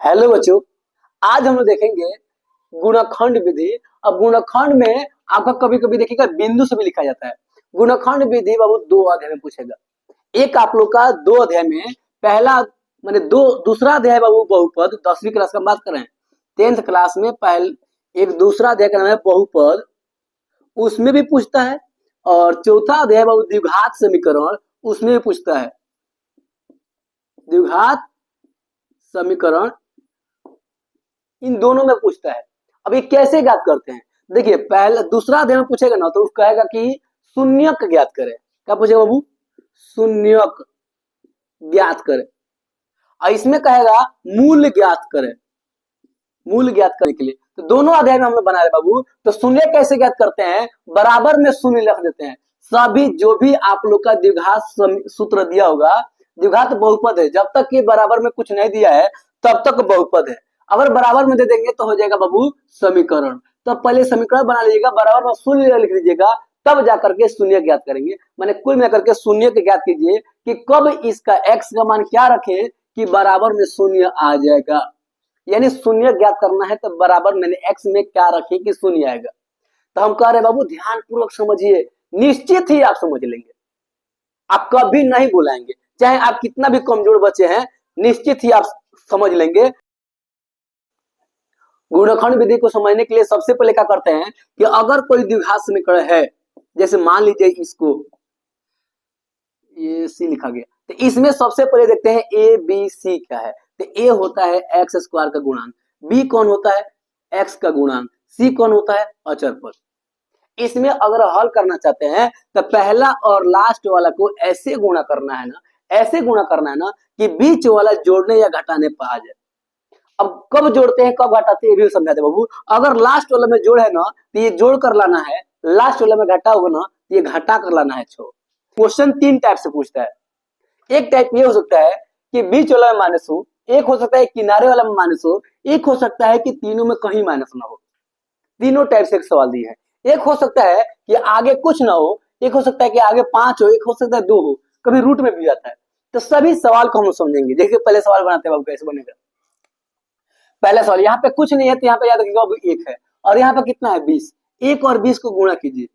Hello बच्चों, आज हम लोग देखेंगे गुणनखंड विधि। अब गुणनखंड में आपका कभी कभी देखिएगा बिंदु से भी लिखा जाता है। गुणनखंड विधि बाबू दो अध्याय में पूछेगा। एक आप लोग का दो अध्याय में पहला माने दो दूसरा अध्याय बाबू बहुपद 10वीं क्लास का बात करें 10th क्लास में एक दूसरा अध्याय का नाम है बहुपद, उसमें भी पूछता है। और चौथा अध्याय बाबू द्विघात समीकरण, उसमें भी पूछता है द्विघात समीकरण, इन दोनों में पूछता है। अब ये कैसे ज्ञात करते हैं? देखिए पहले दूसरा अध्याय में पूछेगा ना तो उसको कहेगा कि शून्यक ज्ञात करें। क्या पूछेगा बाबू? शून्यक ज्ञात करें। और इसमें कहेगा मूल ज्ञात करें, मूल ज्ञात करने के लिए। तो दोनों अध्याय में हम लोग बना रहे बाबू। तो शून्य कैसे ज्ञात करते हैं? बराबर में शून्य रख देते हैं। सभी जो भी आप लोग का द्विघात सूत्र दिया होगा, द्विघात बहुपद है, जब तक ये बराबर में कुछ नहीं दिया है तब तक बहुपद है। अगर बराबर में दे देंगे तो हो जाएगा बाबू समीकरण। तो पहले समीकरण बना लीजिएगा, बराबर में शून्य लिख दीजिएगा, तब जाकर के शून्य ज्ञात करेंगे। मैंने कुल मिलाकर के शून्य के ज्ञात कीजिए कि कब इसका x का मान क्या रखें कि बराबर में शून्य आ जाएगा। यानी शून्य ज्ञात करना है तो बराबर मैंने x में क्या रखे कि शून्य आएगा। तो हम कह रहे बाबू ध्यान पूर्वक समझिए, निश्चित ही आप समझ लेंगे, आप कभी नहीं बुलाएंगे। चाहे आप कितना भी कमजोर बच्चे हैं, निश्चित ही आप समझ लेंगे। गुणनखंड विधि को समझने के लिए सबसे पहले क्या करते हैं कि अगर कोई द्विघात समीकरण है, जैसे मान लीजिए इसको ये सी लिखा गया, तो इसमें सबसे पहले देखते हैं ए बी सी क्या है। तो ए होता है एक्स स्क्वायर का गुणांक, बी कौन होता है? एक्स का गुणांक, सी कौन होता है? अचर पद। इसमें अगर हल करना चाहते हैं तो पहला और लास्ट वाला को ऐसे गुणा करना है ना, ऐसे गुणा करना है ना कि बीच वाला जोड़ने या घटाने पर आ जाए। अब कब जोड़ते हैं कब घटाते हैं ये भी समझाते बाबू। अगर लास्ट वाला में जोड़ है ना तो ये जोड़ कर लाना है, लास्ट वाला में घटा होगा ना तो ये घटा कर लाना है। क्वेश्चन 3 टाइप से पूछता है। एक टाइप ये हो सकता है कि बीच वाला में माइनस हो, एक हो सकता है किनारे वाला में माइनस हो, एक हो सकता है कि तीनों में कहीं माइनस ना हो। तीनों टाइप से एक सवाल दिए हैं। एक हो सकता है कि आगे कुछ ना हो, एक हो सकता है कि आगे 5 हो, एक हो सकता है 2 हो, कभी रूट में भी जाता है। तो सभी सवाल को हम समझेंगे। देखिए पहले सवाल बनाते हैं बाबू, कैसे बनेगा। पहला सवाल, यहाँ पे कुछ नहीं है तो यहाँ पे याद रखिएगा बाबू 1 है, और यहाँ पे कितना है 20। 1 और 20 को गुणा कीजिए,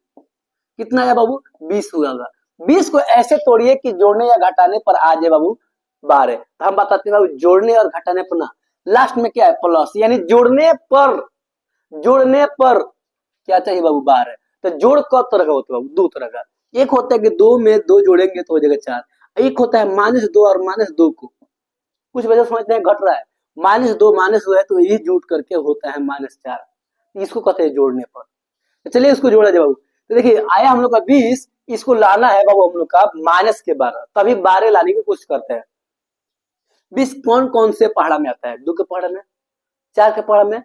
कितना है बाबू? 20 हुआ। 20 को ऐसे तोड़िए कि जोड़ने या घटाने पर आ जाए बाबू 12। तो हम बताते हैं बाबू जोड़ने और घटाने पर ना लास्ट में क्या है? प्लस, यानी जोड़ने पर क्या चाहिए बाबू? 12। तो जोड़ कब तरह का होता है बाबू? 2 तरह का। एक होता है कि 2 में 2 जोड़ेंगे तो हो जाएगा 4। एक होता है -2 और -2 को कुछ वजह समझते हैं घट रहा है, -2 है तो ये जुट करके होता है -4, इसको कहते हैं जोड़ने पर। तो चलिए इसको जोड़ा जाए बाबू। तो देखिए आया हम लोग का 20, इसको लाना है बाबू हम लोग का -12, तभी 12 लाने की कोशिश करते हैं। 20 कौन कौन से पहाड़ा में आता है? 2 के पहाड़ा में, 4 के पहाड़ा में,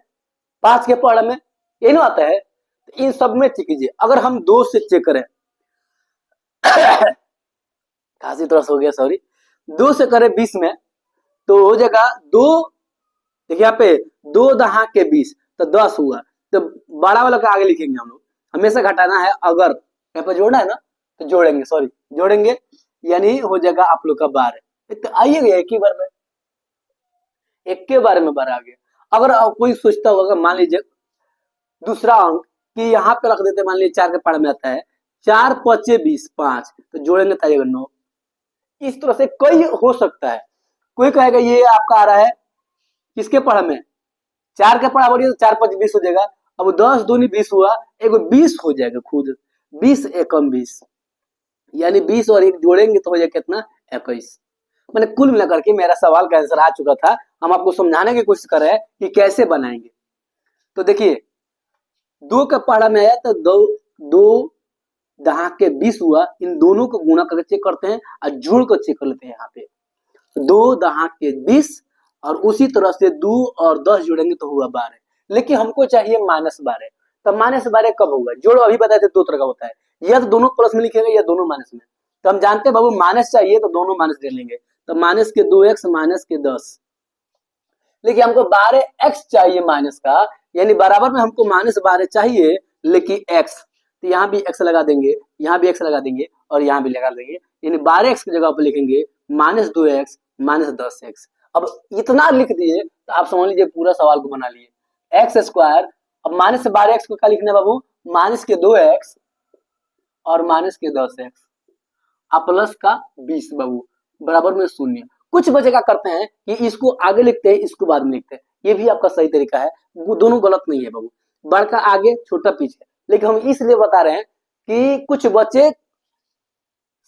5 के पहाड़ा में, ये नहीं आता है। तो इन सब में चेक कीजिए। अगर हम 2 से चेक करें खांसी थोड़ा हो गया, सॉरी। 2 से करें 20 में तो हो जाएगा 2, देखिए यहाँ पे 2 दहा के 20 तो 10 हुआ। तो बड़ा वाला का आगे लिखेंगे हम लोग, हमेशा घटाना है। अगर यहाँ पे जोड़ना है ना तो जोड़ेंगे, सॉरी जोड़ेंगे, यानी हो जाएगा आप लोग का 12। तो आइएगा एक ही बार में, एक के बारे में 12 आ गया। अगर कोई सोचता होगा मान लीजिए दूसरा अंक कि यहाँ पे रख देते, मान लीजिए 4 के पहाड़ में आता है 4 5 20 5, तो जोड़ेंगे तो आएगा 9। इस तरह से कई हो सकता है। कोई कहेगा ये आपका आ रहा है किसके पढ़ा में? 4 के पढ़ा बढ़िया, तो 4 5 20 हो जाएगा। अब 10 दूनी 20 हुआ, एगो 20 हो जाएगा खुद, 20 एकम 20, यानी 20 और 1 जोड़ेंगे तो हो जाएगा कितना? 21। मैंने कुल मिलाकर के मेरा सवाल का आंसर आ चुका था। हम आपको समझाने की कोशिश कर रहे हैं कि कैसे बनाएंगे। तो देखिए 2 के पढ़ा में आया तो 2 दहा के 20 हुआ, इन दोनों को गुणा करके चेक करते हैं और जोड़ कर चेक कर लेते हैं। यहाँ पे 2 दहा के 20 और उसी तरह से 2 और 10 जोड़ेंगे तो हुआ 12। लेकिन हमको चाहिए -12। तो -12 कब होगा? जोड़ अभी बताए थे 2 तरह का होता है, या तो दोनों प्लस में लिखेगा या दोनों माइनस में। तो हम जानते हैं बाबू माइनस चाहिए तो दोनों माइनस ले लेंगे। तो माइनस के 2x माइनस के 10, लेकिन हमको 12x चाहिए माइनस का, यानी बराबर में हमको -12 चाहिए लेकिन x। तो यहाँ भी x लगा देंगे, यहाँ भी x लगा देंगे और यहाँ भी लगा देंगे, यानी 12x की जगह पर लिखेंगे -2x -10x। अब इतना लिख दिए तो आप समझ लीजिए पूरा सवाल को बना लिए। एक्स स्क्वायर, अब माइनस से 12x को क्या लिखना है बाबू, माइनस के 2x और माइनस के 10x और प्लस का 20 बाबू बराबर में 0। कुछ बच्चे क्या करते हैं कि इसको आगे लिखते हैं इसको बाद में लिखते हैं, ये भी आपका सही तरीका है, वो दोनों गलत नहीं है बाबू, बड़का आगे छोटा पीछे। लेकिन हम इसलिए बता रहे हैं कि कुछ बच्चे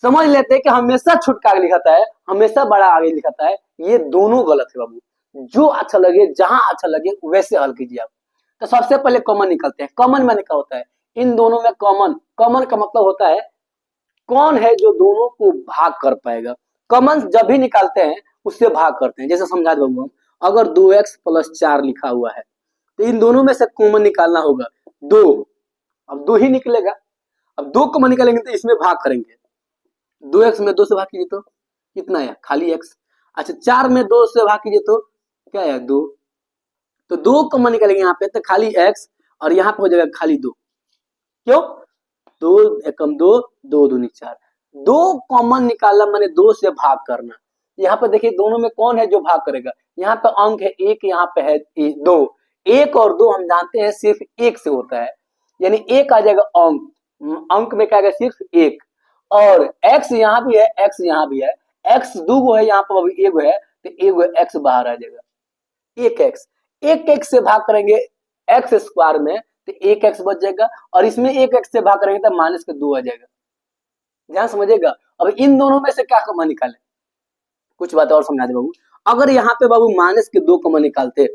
समझ लेते हैं कि हमेशा छोटा आगे लिखाता है, हमेशा बड़ा आगे लिखाता है, ये दोनों गलत है बाबू। जो अच्छा लगे, जहां अच्छा लगे वैसे हल कीजिए आप। तो सबसे पहले कॉमन निकलते हैं। कॉमन माने क्या होता है, इन दोनों में कॉमन, कॉमन का मतलब होता है कौन है जो दोनों को भाग कर पाएगा। कॉमन जब भी निकालते हैं उससे भाग करते हैं। जैसे समझा दो बाबू, हम अगर 2x + 4 लिखा हुआ है तो इन दोनों में से कॉमन निकालना होगा 2, अब 2 ही निकलेगा। अब 2 कॉमन निकालेंगे तो इसमें भाग करेंगे, 2x में 2 से भाग कीजिए तो कितना है, खाली x। अच्छा 4 में 2 से भाग कीजिए तो क्या है, 2। तो 2 कॉमन निकालेंगे यहाँ पे तो खाली x और यहाँ पे हो जाएगा खाली 2। क्यों, 2 एकम 2, 2 दूनी 4। 2 कॉमन निकालना माने 2 से भाग करना। यहाँ पे देखिए दोनों में कौन है जो भाग करेगा, यहाँ पे अंक है 1, यहाँ पे है 2। 1 और 2 हम जानते हैं सिर्फ 1 से होता है, यानी 1 आ जाएगा अंक, अंक में क्या आएगा सिर्फ 1। और x यहाँ भी है, x यहाँ भी है, x 2 गो है, यहाँ पर अभी 1 है तो 1 x बाहर आ जाएगा, 1x। 1x से भाग करेंगे x स्क्वायर में तो 1x बच जाएगा, और इसमें 1x से भाग करेंगे तो माइनस का 2 आ जाएगा। ध्यान समझिएगा। अब इन दोनों में से क्या कॉमन निकाले, कुछ बात और समझा दे बाबू। अगर यहाँ पे बाबू माइनस के 2 कॉमन निकालते,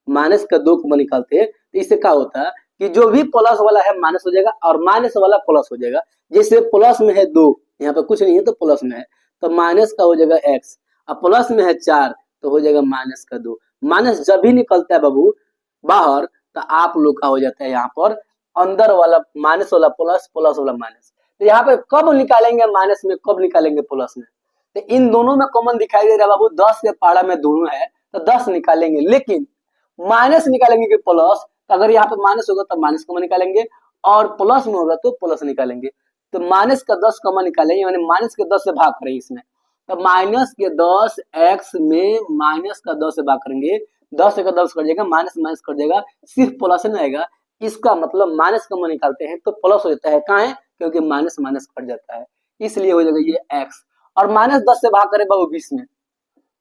माइनस का 2 कॉमन निकालते तो इससे क्या होता कि जो भी प्लस वाला है माइनस हो जाएगा और माइनस वाला प्लस हो जाएगा। जैसे प्लस में है 2, यहाँ पे कुछ नहीं है तो प्लस में है तो माइनस का हो जाएगा x, और प्लस में है 4 तो हो जाएगा माइनस का 2। माइनस जब भी निकलता है बाबू बाहर तो आप लोग का हो जाता है यहाँ पर अंदर वाला माइनस वाला प्लस, प्लस वाला माइनस। तो यहाँ पे कब निकालेंगे माइनस में, कब निकालेंगे प्लस में, तो इन दोनों में कॉमन दिखाई दे रहा है बाबू, 10 के पारा में दोनों है तो 10 निकालेंगे। लेकिन माइनस निकालेंगे कि प्लस, तो अगर यहाँ पे माइनस होगा तो माइनस कॉमन निकालेंगे, और प्लस में होगा तो प्लस निकालेंगे। तो माइनस का 10 कॉमन निकालेंगे, यानी माइनस के 10 से भाग करेंगे इसमें, तो माइनस के 10 x में माइनस का 10 से भाग करेंगे, 10 का 10 कर जाएगा, माइनस माइनस कर जाएगा, सिर्फ प्लस नहीं आएगा। इसका मतलब माइनस कॉमन निकालते हैं तो प्लस हो जाता है, कहाँ है, क्योंकि माइनस माइनस कट जाता है, इसलिए हो जाएगा ये x। और माइनस 10 से भाग करें बाबू 20 में,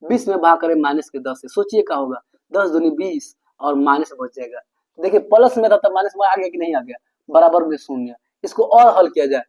20 में भाग करें माइनस के 10 से, सोचिए क्या होगा, 10 दूनी 20 और माइनस बच जाएगा। देखिए प्लस में था तो माइनस में आ गया कि नहीं आ गया, बराबर में 0। इसको और हल किया जाए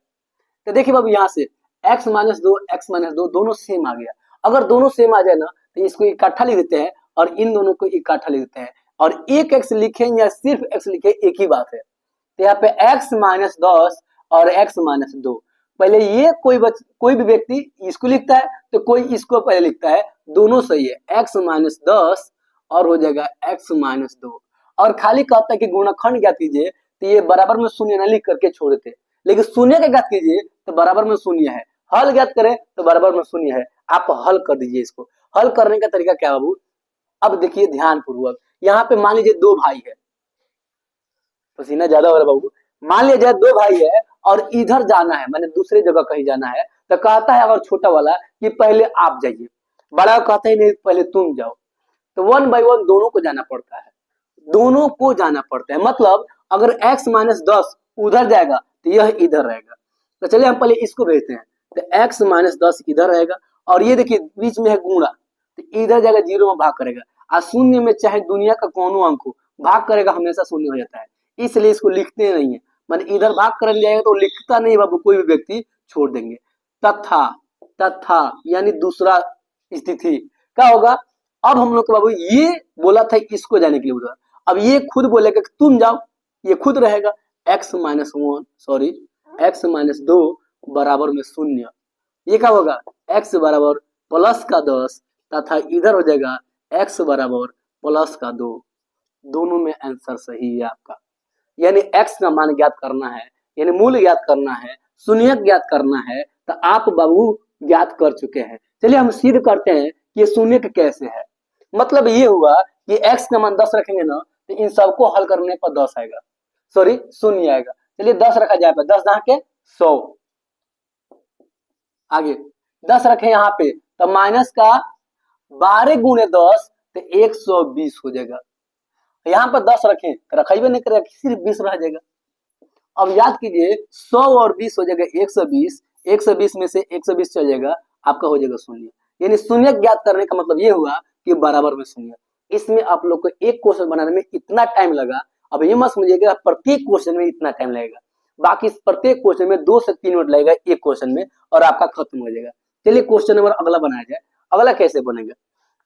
तो देखिए बाबू यहाँ से x माइनस 2, x माइनस 2 दोनों सेम आ गया। अगर दोनों सेम आ जाए ना तो इसको इकट्ठा लिख देते हैं और इन दोनों को इकट्ठा लिख देते हैं, और एक x लिखें या सिर्फ x लिखे एक ही बात है। तो यहाँ पे x माइनस 10 और x माइनस 2, पहले ये कोई भी व्यक्ति इसको लिखता है तो कोई इसको पहले लिखता है, दोनों सही है, x माइनस 10 और हो जाएगा x माइनस 2। और खाली कहता है कि गुणनखंड ज्ञात कीजिए तो ये बराबर में शून्य न लिख करके छोड़ देते, लेकिन शून्य का ज्ञात कीजिए तो बराबर में शून्य है, हल ज्ञात करें तो बराबर में शून्य है। आप हल कर दीजिए इसको। हल करने का तरीका क्या बाबू, अब देखिए ध्यान पूर्वक, यहाँ पे मान लीजिए 2 भाई है, पसीना ज्यादा हो रहा है बाबू, मान लीजिए 2 भाई है और इधर जाना है, मैंने दूसरे जगह कहीं जाना है, तो कहता है अगर छोटा वाला कि पहले आप जाइए, बड़ा कहता है नहीं पहले तुम जाओ, तो 1 बाई 1 दोनों को जाना पड़ता है, दोनों को जाना पड़ता है। मतलब अगर x माइनस 10 उधर जाएगा तो यह इधर रहेगा, तो चलिए हम पहले इसको भेजते हैं, तो x माइनस 10 इधर रहेगा, और ये देखिए बीच में है गुणा, तो इधर जाएगा 0 में भाग करेगा, और शून्य में चाहे दुनिया का कोनो अंक हो भाग करेगा हमेशा शून्य हो जाता है, इसलिए इसको लिखते नहीं है, मैंने इधर भाग कर लिया तो लिखता नहीं बाबू, कोई भी व्यक्ति छोड़ देंगे। तथा, तथा यानी दूसरा स्थिति क्या होगा, अब हम लोग को बाबू ये बोला था इसको जाने के लिए उधर, अब ये खुद बोलेगा कि तुम जाओ, ये खुद रहेगा x minus 1 sorry x minus 2 बराबर में 0। ये क्या होगा, x बराबर प्लस का 10 तथा इधर हो जाएगा x बराबर प्लस का 2। दोनों में आंसर सही है आपका, यानी x का मान ज्ञात करना है, यानी मूल ज्ञात करना है, शून्य ज्ञात करना है, तो आप बाबू ज्ञात कर चुके हैं। चलिए हम सिद्ध करते हैं कि ये शून्य कैसे है। मतलब ये हुआ कि x का मान 10 रखेंगे ना तो इन सबको हल करने पर 10 आएगा, सॉरी 0 आएगा। चलिए 10 रखा जाए पर 10 दहा के 100, आगे 10 रखे यहाँ पे तो माइनस का 12 गुणे 10 तो 120 हो जाएगा। यहाँ पर 10 रखें तो रखेबे नहीं करेगा, सिर्फ 20 रह जाएगा। अब याद कीजिए 100 और 20 हो जाएगा 120, 120 में से 120 चल जाएगा, आपका हो जाएगा शून्य। यानी शून्य ज्ञात करने का मतलब ये हुआ कि बराबर में शून्य। इसमें आप लोग को एक क्वेश्चन बनाने में इतना टाइम लगा। अब ये मत समझिएगा प्रत्येक क्वेश्चन में इतना टाइम लगेगा, बाकी प्रत्येक क्वेश्चन में 2 से 3 मिनट लगेगा एक क्वेश्चन में, और आपका खत्म हो जाएगा। चलिए क्वेश्चन नंबर अगला बनाया जाए। अगला कैसे बनेगा,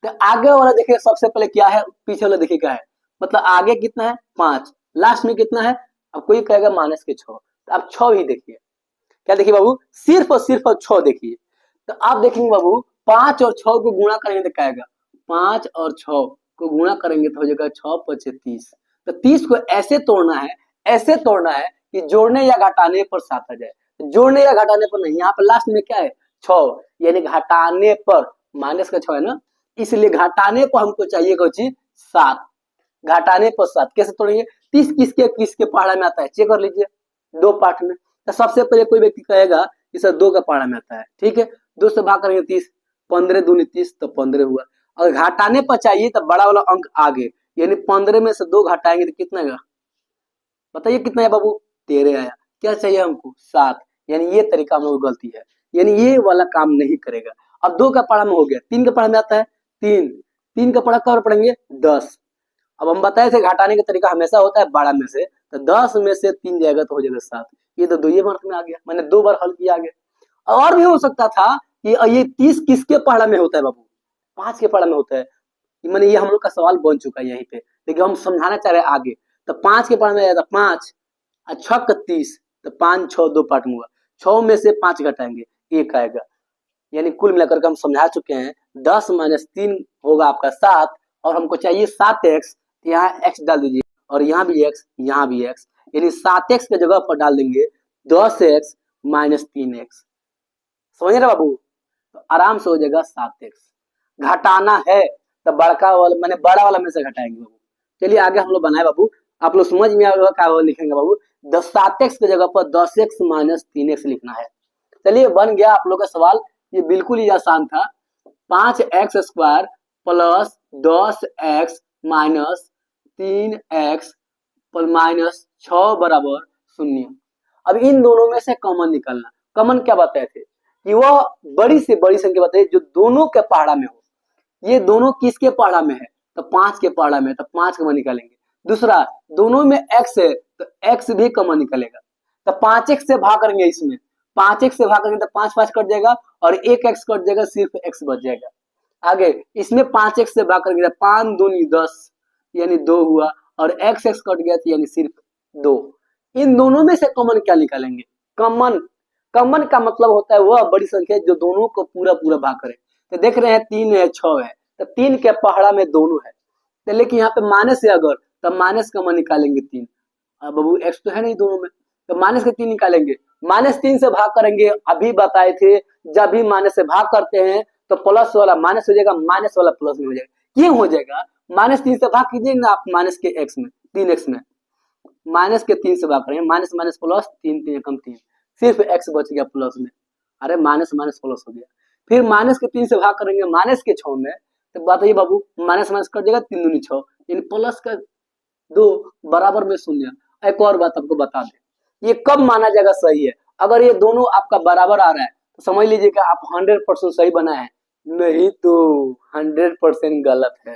तो आगे वाला देखिए सबसे पहले क्या है, पीछे वाला देखिए क्या है। मतलब आगे कितना है 5, लास्ट में कितना है, अब कोई कहेगा माइनस के 6, तो आप 6 ही देखिए। क्या देखिए बाबू, सिर्फ और सिर्फ 6 देखिए। तो आप देखेंगे बाबू 5 और 6 को गुणा करेंगे तो क्या आएगा, 5 और 6 को गुणा करेंगे तो हो जाएगा 6 5 30। तो 30 को ऐसे तोड़ना है, ऐसे तोड़ना है कि जोड़ने या घटाने पर 7 आ जाए। तो जोड़ने या घटाने पर नहीं, यहाँ पर लास्ट में क्या है 6, यानी घटाने पर, माइनस का 6 है ना, इसलिए घटाने पर हमको चाहिए कोई चीज 7। घटाने पर 7 कैसे तोड़ेंगे, 30 किसके पहाड़ा में आता है, चेक कर लीजिए 2 पार्ट में। तो सबसे पहले कोई व्यक्ति कहेगा कि सर 2 का पहाड़ा में आता है, ठीक है, 2 से भाग करेंगे 30, 15 दूनी 30 तो 15 हुआ। और घटाने पर चाहिए तो बड़ा वाला अंक आगे, यानी 15 में से 2 घटाएंगे तो कितना आएगा, बताइए कितना है बाबू, 13 आया। क्या चाहिए हमको 7, यानी ये तरीका हम लोग गलती है, यानी ये वाला काम नहीं करेगा। अब 2 का पहाड़ा में हो गया, 3 का पहाड़ा में आता है 3, 3 का पहाड़ा कब पढ़ेंगे 10। अब हम बताए थे घटाने का तरीका हमेशा होता है 12 में से, तो 10 में से 3 जाएगा तो हो जाएगा 7। ये तो 2 ही मार्क में आ गया, मैंने 2 बार हल किया आगे। और भी हो सकता था कि ये 30 किसके पहाड़ा में होता है बाबू, 5 के पहाड़ा में होता है। मैंने ये हम लोग का सवाल बन चुका है यहीं पे, लेकिन हम समझाना चाह रहे हैं आगे। तो 5 के पहाड़ा में आया 5 और 6 का 30, तो 5 6 2 पार्ट में हुआ, 6 में से 5 घटाएंगे 1 आएगा। यानी कुल मिलाकर के हम समझा चुके हैं 10 माइनस 3 होगा आपका 7, और हमको चाहिए 7x, यहाँ x डाल दीजिए, और यहाँ भी x, यहाँ भी x, यानी 7x के जगह पर डाल देंगे 10x माइनस 3x। समझ रहे बाबू, तो आराम से हो जाएगा 7x। घटाना है तो बड़का वाला मैंने बड़ा वाला में से घटाएंगे बाबू। चलिए आगे हम लोग बनाए बाबू, आप लोग समझ में आएगा क्या लिखेंगे बाबू, 7x के जगह पर 10x माइनस 3x लिखना है। चलिए बन गया आप लोग का सवाल, ये बिल्कुल ही आसान था। 5x square plus 10x minus 3x minus 6 बराबर 0। अब इन दोनों में से कॉमन निकालना। कॉमन क्या बताए थे कि वह बड़ी से बड़ी संख्या बताइए जो दोनों के पहाड़ा में हो। ये दोनों किसके पहाड़ा में है, तो 5 के पहाड़ा में, तो 5 कॉमन निकालेंगे। दूसरा, दोनों में x है तो x भी कॉमन निकलेगा, तो 5x से भाग करेंगे, इसमें 5x से भाग करेंगे तो 5 5 कट जाएगा और 1x कट जाएगा, सिर्फ x बच जाएगा। आगे इसमें 5x से भाग करेंगे 5 दूनी 10 यानी 2 हुआ, और x कट गया यानी सिर्फ 2। इन दोनों में से कॉमन क्या निकालेंगे, कॉमन। कॉमन का मतलब होता है वह बड़ी संख्या जो दोनों को पूरा पूरा भाग करे। तो देख रहे हैं 3 है 6 है, तो 3 के पहाड़ा में दोनों है, तो लेकिन यहाँ पे माइनस है अगर, तो माइनस कॉमन निकालेंगे 3। अब बाबू x तो है नहीं दोनों में, तो माइनस के 3 निकालेंगे, माइनस 3 से भाग करेंगे। अभी बताए थे जब भी माइनस से भाग करते हैं तो प्लस वाला माइनस हो जाएगा, माइनस वाला प्लस में हो जाएगा। क्यों हो जाएगा, माइनस 3 से भाग कीजिए ना आप, माइनस के x में 3x में, माइनस के 3 से भाग करेंगे, माइनस माइनस प्लस, 3 3 कम 3, सिर्फ x बच गया प्लस में। अरे माइनस माइनस प्लस हो गया। फिर माइनस के 3 से भाग करेंगे माइनस के 6 में, तो बताइए बाबू माइनस माइनस कट जाएगा, 3 दूनी 6, यानी प्लस का 2 बराबर में 0। एक और बात आपको बता दें, ये कब माना जाएगा सही है, अगर ये दोनों आपका बराबर आ रहा है तो समझ लीजिए कि आप 100% सही बनाए हैं, नहीं तो 100% गलत है।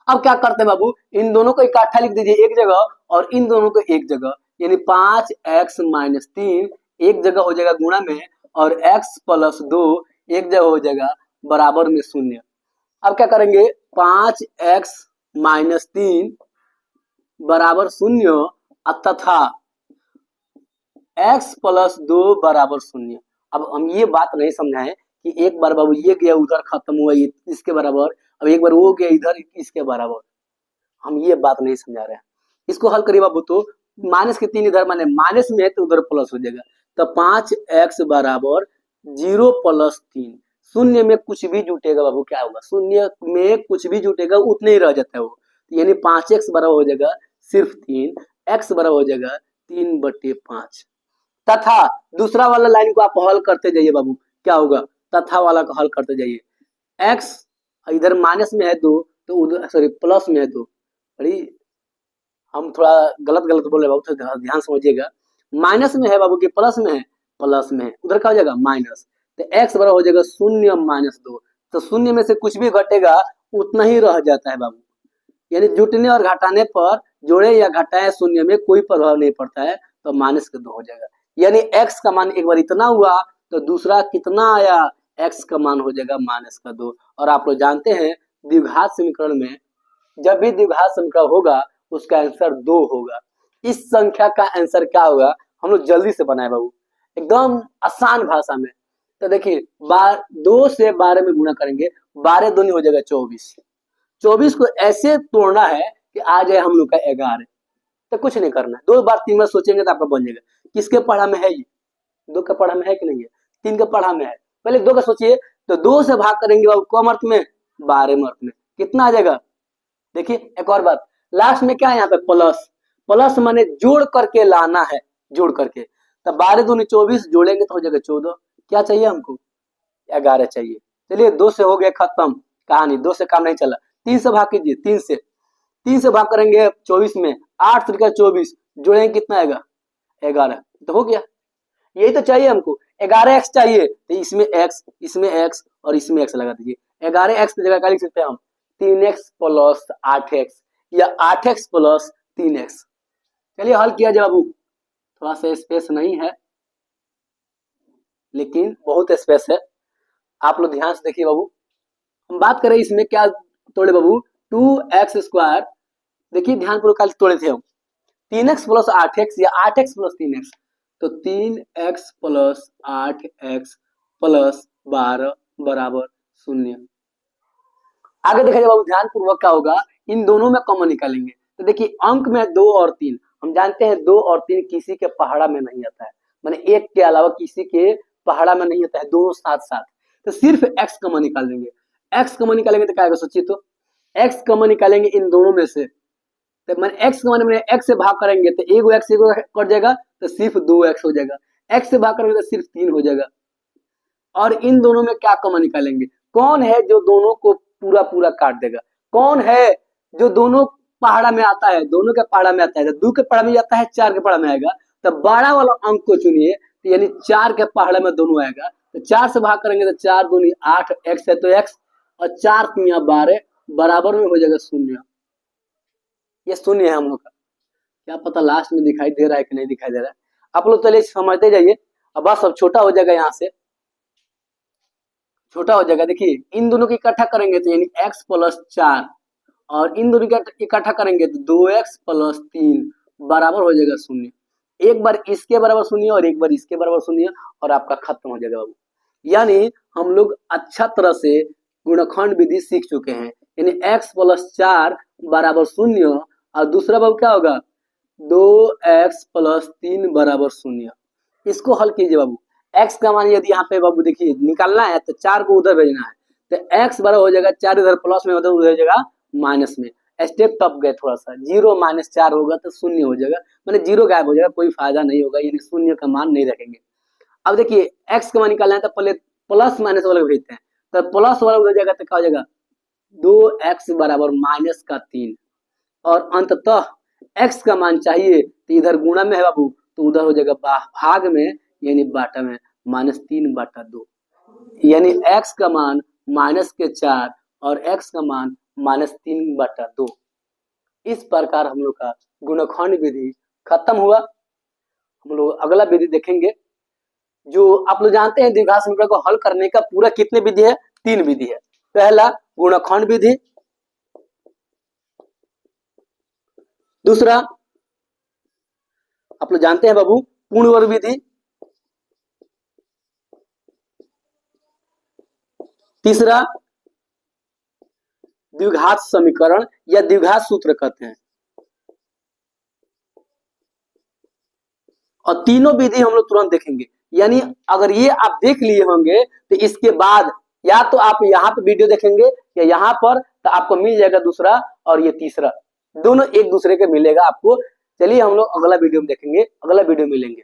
अब क्या करते हैं बाबू, इन दोनों को इकट्ठा लिख दीजिए एक जगह, और इन दोनों को एक जगह, यानी 5x माइनस 3 एक जगह हो जाएगा गुणा में, और x प्लस 2 एक जगह हो जाएगा बराबर में 0। अब क्या करेंगे, 5x माइनस 3 बराबर 0 तथा x प्लस 2 बराबर 0। अब हम ये बात नहीं समझाएं कि एक बार बाबू ये गया उधर खत्म हुआ ये इसके बराबर, अब एक बार वो गया इधर इसके बराबर, हम ये बात नहीं समझा रहे हैं। इसको हल करिए बाबू, तो माइनस के 3 इधर माने माइनस में है तो उधर प्लस हो जाएगा, तो 5x बराबर 0 प्लस 3। शून्य में कुछ भी जुटेगा बाबू क्या होगा, शून्य में कुछ भी जुटेगा उतने ही रह जाता है वो, यानी 5x बराबर हो जाएगा सिर्फ 3, x बराबर हो जाएगा 3/5। तथा दूसरा वाला लाइन को आप हल करते जाइए बाबू, क्या होगा, तथा वाला को हल करते जाइए, x इधर माइनस में है 2, तो उधर सॉरी प्लस में है 2। अरे हम थोड़ा गलत गलत बोल रहे बाबू, तो ध्यान समझिएगा। माइनस में है बाबू की प्लस में है? प्लस में है, उधर क्या हो जाएगा माइनस। तो x बराबर हो जाएगा 0 - 2। तो शून्य में से कुछ भी घटेगा उतना ही रह जाता है बाबू। यानी जुटने और घटाने पर, जोड़े या घटाए शून्य में कोई प्रभाव नहीं पड़ता है, तो -2 हो जाएगा। यानी x का मान एक बार इतना हुआ तो दूसरा कितना आया, x का मान हो जाएगा -2। और आप लोग जानते हैं द्विघात समीकरण में जब भी द्विघात समीकरण होगा उसका आंसर 2 होगा। इस संख्या का आंसर क्या होगा हम लोग जल्दी से बनाए बाबू, एकदम आसान भाषा में। तो देखिए 2 से 12 में गुणा करेंगे, 12 दूनी हो जाएगा 24। 24 को ऐसे तोड़ना है कि आ जाए हम लोग का 11। तो कुछ नहीं करना है, 2 बार 3 बार सोचेंगे तो आपका बन जाएगा। किसके पढ़ा में है ये? 2 का पढ़ा में है कि नहीं है? 3 का पढ़ा में है। पहले 2 का सोचिए, तो 2 से भाग करेंगे बाबू कम अर्थ में, 12 अर्थ में, कितना आ जाएगा? देखिए एक और बात, लास्ट में क्या है यहाँ पे प्लस। प्लस माने जोड़ करके लाना है, जोड़ करके। तब 12 दूनी 24 जोड़ेंगे तो हो जाएगा 14। क्या चाहिए हमको? 11 चाहिए। चलिए 2 से हो गया खत्म कहानी, 2 से काम नहीं चला। 3 से भाग कीजिए, 3 से भाग करेंगे 24 में, 8 3 24 जोड़ेंगे कितना आएगा? 11। तो हो गया, यही तो चाहिए हमको। 11x चाहिए, तो इसमें x, इसमें x और इसमें x लगा दीजिए। 11x की जगह क्या लिख सकते हैं हम? 3x प्लस 8x या 8x प्लस 3x। चलिए हल किया जाए बाबू, थोड़ा सा स्पेस नहीं है लेकिन बहुत स्पेस है, आप लोग ध्यान से देखिए बाबू। हम बात करें इसमें क्या तोड़े बाबू, 2x²। देखिए ध्यानपूर्वक कल तोड़े थे हम 3x प्लस 8x या 8x प्लस 3x। तो 3x प्लस 8x प्लस 12 बराबर 0। आगे देखा जाए बाबू ध्यानपूर्वक क्या होगा, इन दोनों में कॉमन निकालेंगे। तो देखिए अंक में 2 और 3, हम जानते हैं 2 और 3 किसी के पहाड़ा में नहीं आता है, माने एक के अलावा किसी के पहाड़ा में नहीं आता है, दोनों साथ साथ। तो सिर्फ x कॉमन निकाल देंगे। x कॉमन निकालेंगे तो क्या आएगा सोचिए, तो x कॉमन निकालेंगे इन दोनों में से। तो मैंने x कॉमन में x से भाग करेंगे तो एगो x एगो कट जाएगा, तो सिर्फ 2x हो जाएगा। x से भाग करेंगे तो सिर्फ 3 हो जाएगा। और इन दोनों में क्या कॉमन निकालेंगे? कौन है जो दोनों को पूरा पूरा काट देगा? कौन है जो दोनों पहाड़ा में आता है? दोनों के पहाड़ा में आता है, 2 के पहाड़ा में आता है, 4 के पहाड़ा में आएगा। तो 12 वाला अंक को चुनिए, तो यानी 4 के पहाड़ा में दोनों आएगा। तो 4 से भाग करेंगे तो 4 दूनी 8, x है तो x, और 4 3 12 बराबर में हो जाएगा 0। ये 0 है हम लोग का। क्या पता लास्ट में दिखाई दे रहा है कि नहीं दिखाई दे रहा है, आप लोग चलिए समझते जाइए। अब बस अब छोटा हो जाएगा, यहाँ से छोटा हो जाएगा। देखिए इन दोनों को इकट्ठा करेंगे तो यानी x प्लस 4, और इन दोनों को इकट्ठा करेंगे तो 2x प्लस 3 बराबर हो जाएगा 0। एक बार इसके बराबर 0 और एक बार इसके बराबर 0, और आपका खत्म हो जाएगा बाबू। यानी हम लोग अच्छा तरह से गुणनखंड विधि सीख चुके हैं। यानी x प्लस 4 बराबर 0, और दूसरा बाबू क्या होगा, 2x प्लस 3 बराबर 0। इसको हल कीजिए बाबू। x का मान यदि यहाँ पे बाबू देखिए निकालना है तो 4 को उधर भेजना है, तो x बराबर हो जाएगा 4 इधर प्लस में, उधर हो जाएगा माइनस में। स्टेप टप गए थोड़ा सा, 0 - 4 होगा तो 0 हो जाएगा, मैंने 0 गायब हो जाएगा, कोई फायदा नहीं होगा, यानी 0 का मान नहीं रखेंगे। अब देखिए x का मान निकालना है तो पहले प्लस माइनस वाला भेजते हैं, तो प्लस वाला हो जाएगा तो क्या हो जाएगा, 2x बराबर -3, और अंततः x का मान चाहिए तो इधर गुणा में है बाबू, तो उधर हो जाएगा भाग में, यानी बाटा में, -3/2। यानी x का मान -4 और x का मान -3/2। इस प्रकार हम लोग का गुणनखंड विधि खत्म हुआ। हम लोग अगला विधि देखेंगे, जो आप लोग जानते हैं द्विघात समीकरण को हल करने का पूरा कितने विधि है, 3 विधि है। पहला गुणनखंड विधि, दूसरा आप लोग जानते हैं बाबू पूर्ण वर्ग विधि, तीसरा द्विघात समीकरण या द्विघात सूत्र कहते हैं। और तीनों विधि हम लोग तुरंत देखेंगे। यानी अगर ये आप देख लिए होंगे तो इसके बाद या तो आप यहाँ पे वीडियो देखेंगे या यहाँ पर, तो आपको मिल जाएगा दूसरा और ये तीसरा, दोनों एक दूसरे के मिलेगा आपको। चलिए हम लोग अगला वीडियो में देखेंगे, अगला वीडियो मिलेंगे।